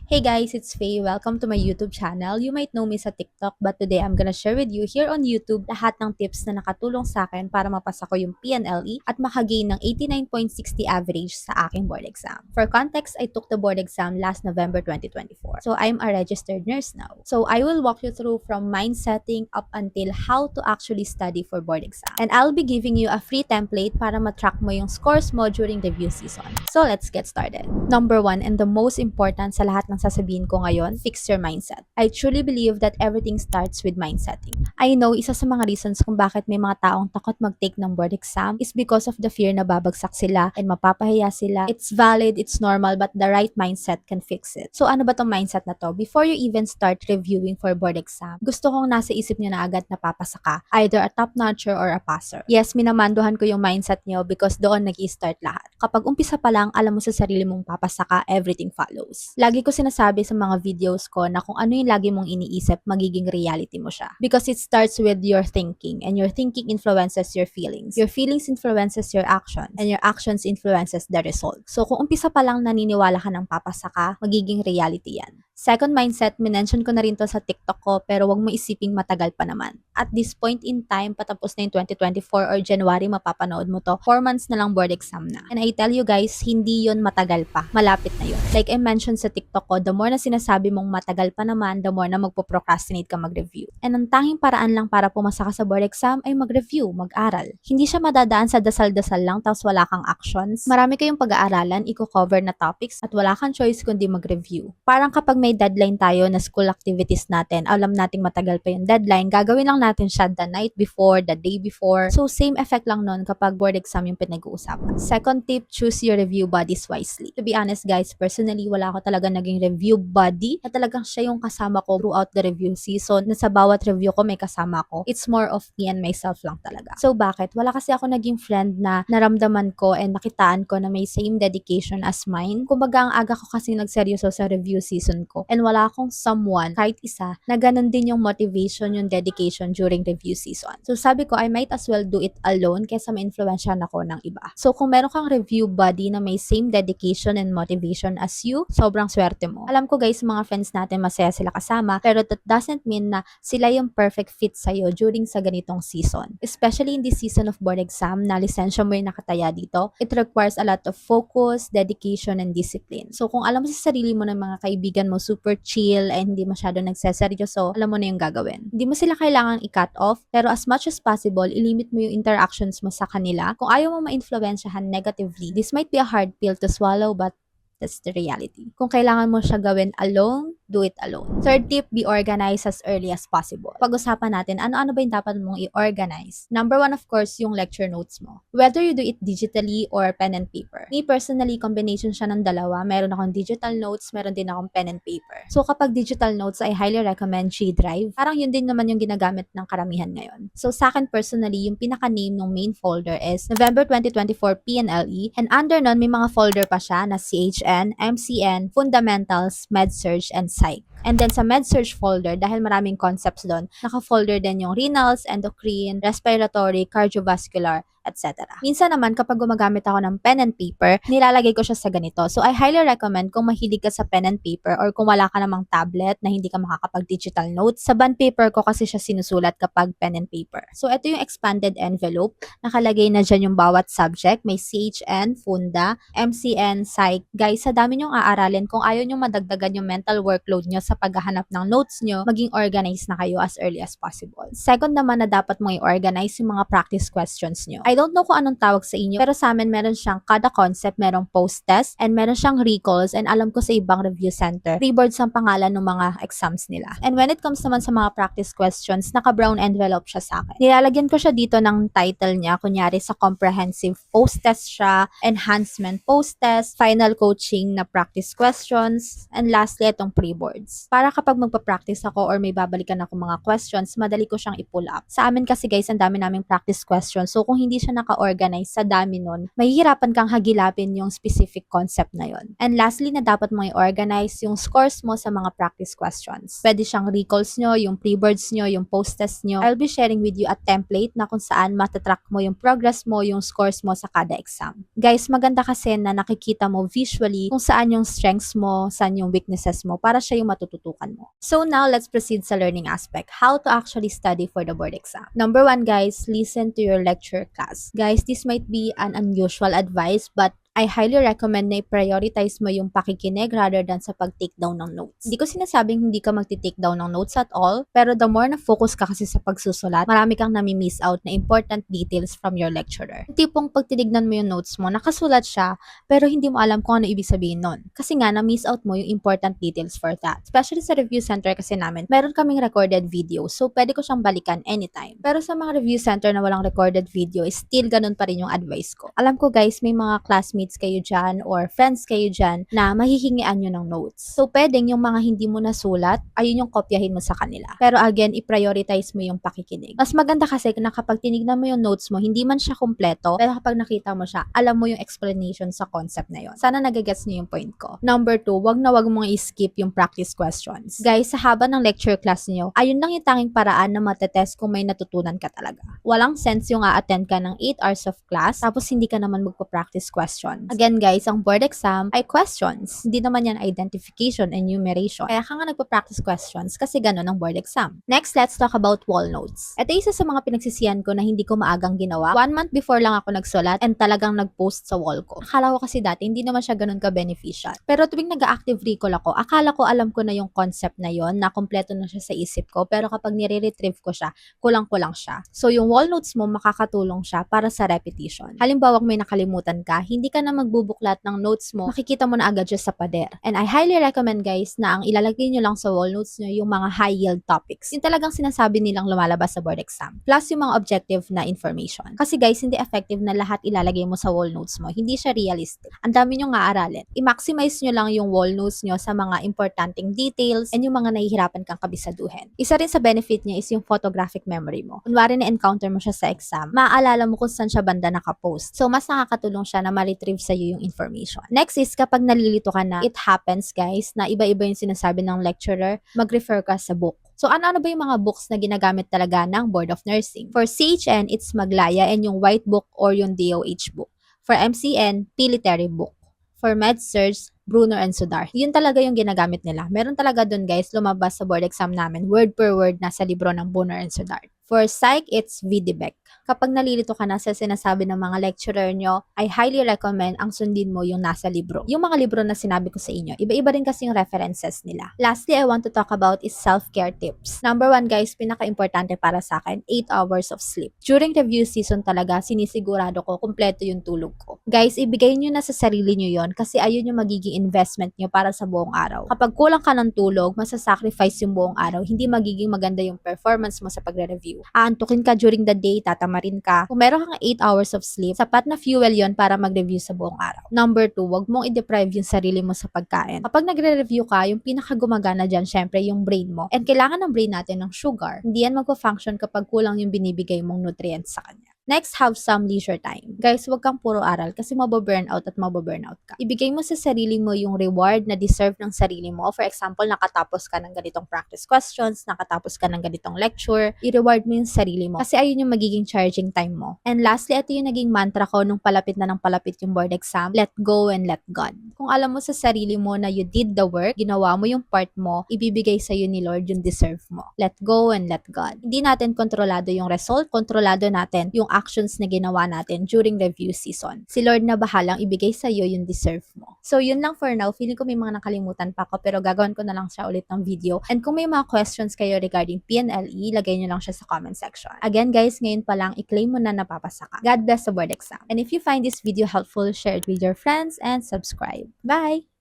Hey guys, it's Faye. Welcome to my YouTube channel. You might know me sa TikTok, but today I'm gonna share with you here on YouTube lahat ng tips na nakatulong sa akin para mapasa ko yung PNLE at makagain ng 89.60 average sa aking board exam. For context, I took the board exam last November 2024. So I'm a registered nurse now. So I will walk you through from mind setting up until how to actually study for board exam. And I'll be giving you a free template para matrack mo yung scores mo during review season. So let's get started. Number one, and the most important sa lahat ng sasabihin ko ngayon, fix your mindset. I truly believe that everything starts with mindsetting. I know isa sa mga reasons kung bakit may mga taong takot mag-take ng board exam is because of the fear na babagsak sila and mapapahiya sila. It's valid, it's normal, but the right mindset can fix it. So ano ba tong mindset na to? Before you even start reviewing for board exam, gusto kong nasa isip niyo na agad na papasa ka, either a top-notcher or a passer. Yes, minamanduhan ko yung mindset niyo because doon nag-i-start lahat. Kapag umpisa pa lang, alam mo sa sarili mong papasa ka, everything follows. Lagi ko sinasabi sa mga videos ko na kung ano yung lagi mong iniisip, magiging reality mo siya. Because it starts with your thinking, and your thinking influences your feelings. Your feelings influences your actions, and your actions influences the result. So kung umpisa pa lang naniniwala ka ng papasa ka, magiging reality yan. Second mindset, minention ko na rin to sa TikTok ko pero wag mo isiping matagal pa naman. At this point in time, patapos na yung 2024 or January, mapapanood mo to, 4 months na lang board exam na. And I tell you guys, hindi yon matagal pa. Malapit na yon. Like I mentioned sa TikTok ko, the more na sinasabi mong matagal pa naman, the more na magpo-procrastinate ka mag-review. And ang tanging paraan lang para pumasa ka sa board exam ay mag-review, mag-aral. Hindi siya madadaan sa dasal-dasal lang tapos wala kang actions. Marami kayong pag-aaralan, i-cover na topics at wala kang choice kundi mag-review. Parang kapag may deadline tayo na school activities natin, alam nating matagal pa yung deadline, gagawin lang natin siya the night before, the day before. So same effect lang nun kapag board exam yung pinag-uusapan. Second tip, choose your review buddies wisely. To be honest guys, personally, wala ako talaga naging review buddy na talagang siya yung kasama ko throughout the review season, na sa bawat review ko may kasama ko. It's more of me and myself lang talaga. So bakit? Wala kasi ako naging friend na naramdaman ko and nakitaan ko na may same dedication as mine. Kumbaga ang aga ko kasi nagseryoso sa review season ko. And wala akong someone, kahit isa, na ganun din yung motivation, yung dedication during review season. So sabi ko, I might as well do it alone kaysa ma-influensyahan ako ng iba. So kung meron kang review buddy na may same dedication and motivation as you, sobrang swerte mo. Alam ko guys, mga friends natin masaya sila kasama, pero that doesn't mean na sila yung perfect fit sa'yo during sa ganitong season. Especially in this season of board exam, na lisensya mo yung nakataya dito, it requires a lot of focus, dedication, and discipline. So kung alam mo sa sarili mo ng mga kaibigan mo super chill and hindi masyado nagseseryoso, alam mo na yung gagawin. Hindi mo sila kailangang i-cut off, pero as much as possible, ilimit mo yung interactions mo sa kanila. Kung ayaw mo ma-influensyahan negatively, this might be a hard pill to swallow, but that's the reality. Kung kailangan mo siya gawin alone, do it alone. Third tip, be organized as early as possible. Pag-usapan natin, ano-ano ba yung dapat mong i-organize? Number one, of course, yung lecture notes mo. Whether you do it digitally or pen and paper. Me personally, combination siya ng dalawa. Meron akong digital notes, meron din akong pen and paper. So kapag digital notes, I highly recommend G Drive. Parang yun din naman yung ginagamit ng karamihan ngayon. So sa akin personally, yung pinaka-name ng main folder is November 2024 PNLE, and under nun, may mga folder pa siya na CHN, MCN, Fundamentals, MedSurg, and Psych. And then sa MedSurg folder, dahil maraming concepts doon, naka-folder din yung renals, endocrine, respiratory, cardiovascular, etc. Minsan naman, kapag gumagamit ako ng pen and paper, nilalagay ko siya sa ganito. So, I highly recommend kung mahilig ka sa pen and paper or kung wala ka namang tablet na hindi ka makakapag-digital notes, sa bond paper ko kasi siya sinusulat kapag pen and paper. So, ito yung expanded envelope. Nakalagay na dyan yung bawat subject. May CHN, Funda, MCN, Psych. Guys, sa dami nyong aaralin, kung ayaw nyong madagdagan yung mental workload nyo sa paghahanap ng notes nyo, maging organized na kayo as early as possible. Second naman na dapat mong i-organize yung mga practice questions nyo. I don't know kung anong tawag sa inyo, pero sa amin meron siyang kada concept, merong post-test, and meron siyang recalls, and alam ko sa ibang review center, pre-boards ang pangalan ng mga exams nila. And when it comes naman sa mga practice questions, naka-brown envelope siya sa akin. Nilalagyan ko siya dito ng title niya, kunyari sa comprehensive post-test siya, enhancement post-test, final coaching na practice questions, and lastly, itong pre-boards. Para kapag magpa-practice ako or may babalikan ako mga questions, madali ko siyang i-pull up. Sa amin kasi guys, ang dami naming practice questions. So kung hindi hindi siya naka-organize sa dami nun, mahihirapan kang hagilapin yung specific concept na yon. And lastly na dapat mo i-organize yung scores mo sa mga practice questions. Pwede siyang recalls nyo, yung pre-boards nyo, yung post-test nyo. I'll be sharing with you a template na kung saan matatrack mo yung progress mo, yung scores mo sa kada exam. Guys, maganda kasi na nakikita mo visually kung saan yung strengths mo, saan yung weaknesses mo para siya yung matututukan mo. So now, let's proceed sa learning aspect. How to actually study for the board exam. Number 1, guys, listen to your lecture class. Guys, this might be an unusual advice, but I highly recommend na i-prioritize mo yung pakikinig rather than sa pag-take down ng notes. Hindi ko sinasabing hindi ka magti-take down ng notes at all, pero the more na-focus ka kasi sa pagsusulat, marami kang nami-miss out na important details from your lecturer. Yung tipong pag tinignan mo yung notes mo, nakasulat siya, pero hindi mo alam kung ano ibig sabihin nun. Kasi nga, na-miss out mo yung important details for that. Especially sa review center kasi namin, meron kaming recorded video, so pwede ko siyang balikan anytime. Pero sa mga review center na walang recorded video, still ganun pa rin yung advice ko. Alam ko guys, may mga classmates kayo dyan or friends kayo dyan na mahihingian nyo ng notes. So, pwedeng yung mga hindi mo nasulat, ayun yung kopyahin mo sa kanila. Pero again, i-prioritize mo yung pakikinig. Mas maganda kasi na kapag tinignan mo yung notes mo, hindi man siya kumpleto, pero kapag nakita mo siya, alam mo yung explanation sa concept na yun. Sana nagagets niyo yung point ko. Number 2, wag na wag mong i-skip yung practice questions. Guys, sa haba ng lecture class niyo, ayun lang yung tanging paraan na matetest kung may natutunan ka talaga. Walang sense yung a-attend ka ng 8 hours of class, tapos hindi ka naman magpa-practice questions. Again guys, ang board exam ay questions. Hindi naman yan identification and enumeration. Kaya ka nga nagpa-practice questions kasi ganun ang board exam. Next, let's talk about wall notes. Ito isa sa mga pinagsisiyan ko na hindi ko maagang ginawa. 1 month before lang ako nagsulat and talagang nag-post sa wall ko. Akala ko kasi dati hindi naman siya ganun ka-beneficial. Pero tuwing nag-active recall ako, akala ko alam ko na yung concept na yon, na kompleto na siya sa isip ko. Pero kapag nire-retrieve ko siya, kulang-kulang siya. So yung wall notes mo, makakatulong siya para sa repetition. Halimbawa, may nakalimutan ka, hindi ka na magbubuklat ng notes mo, makikita mo na agad siya sa pader. And I highly recommend guys na ang ilalagay nyo lang sa wall notes nyo yung mga high yield topics. Yung talagang sinasabi nilang lumalabas sa board exam. Plus yung mga objective na information. Kasi guys, hindi effective na lahat ilalagay mo sa wall notes mo. Hindi siya realistic. Ang dami nyo nga aralin. I-maximize nyo lang yung wall notes nyo sa mga importanteng details and yung mga nahihirapan kang kabisaduhin. Isa rin sa benefit niya is yung photographic memory mo. Kunwari na-encounter mo siya sa exam, maaalala mo kung saan siya banda nakapost. So, mas nakakatulong siya na ma-retrieve sa'yo yung information. Next is, kapag nalilito ka na, it happens guys, na iba-iba yung sinasabi ng lecturer, mag-refer ka sa book. So, ano-ano ba yung mga books na ginagamit talaga ng Board of Nursing? For CHN, it's Maglaya and yung White Book or yung DOH book. For MCN, Military Book. For MedSurg, Bruner and Sudar. Yun talaga yung ginagamit nila. Meron talaga dun guys, lumabas sa board exam namin, word per word nasa libro ng Bruner and Sudar. For Psych, it's VDBEC. Kapag nalilito ka na sa sinasabi ng mga lecturer nyo, I highly recommend ang sundin mo yung nasa libro. Yung mga libro na sinabi ko sa inyo, iba-iba rin kasi yung references nila. Lastly, I want to talk about is self-care tips. Number 1 guys, pinaka-importante para sa akin, 8 hours of sleep. During review season talaga, sinisigurado ko kumpleto yung tulog ko. Guys, ibigay nyo na sa sarili nyo yon kasi ayun yung magiging investment nyo para sa buong araw. Kapag kulang ka ng tulog, masasacrifice yung buong araw, hindi magiging maganda yung performance mo sa pagre-review. Aantukin ka during the day, tatamarin ka. Kung meron kang 8 hours of sleep, sapat na fuel yon para mag-review sa buong araw. Number 2, wag mong i-deprive yung sarili mo sa pagkain. Kapag nagre-review ka, yung pinakagumagana dyan, syempre, yung brain mo. And kailangan ng brain natin ng sugar. Hindi yan magpa-function kapag kulang yung binibigay mong nutrients sa kanya. Next, have some leisure time. Guys, wag kang puro aral kasi mababurnout at mababurnout ka. Ibigay mo sa sarili mo yung reward na deserve ng sarili mo. For example, nakatapos ka ng ganitong practice questions, nakatapos ka ng ganitong lecture, i-reward mo yung sarili mo. Kasi ayun yung magiging charging time mo. And lastly, ito yung naging mantra ko nung palapit na ng palapit yung board exam, let go and let God. Kung alam mo sa sarili mo na you did the work, ginawa mo yung part mo, ibibigay sa'yo ni Lord yung deserve mo. Let go and let God. Hindi natin kontrolado yung result, kontrolado natin yung actions na ginawa natin during review season. Si Lord na bahalang ibigay sa iyo yung deserve mo. So, yun lang for now. Feeling ko may mga nakalimutan pa ako pero gagawin ko na lang siya ulit ng video. And kung may mga questions kayo regarding PNLE, lagay nyo lang siya sa comment section. Again guys, ngayon pa lang, i-claim mo na napapasa ka. God bless the board exam. And if you find this video helpful, share it with your friends and subscribe. Bye!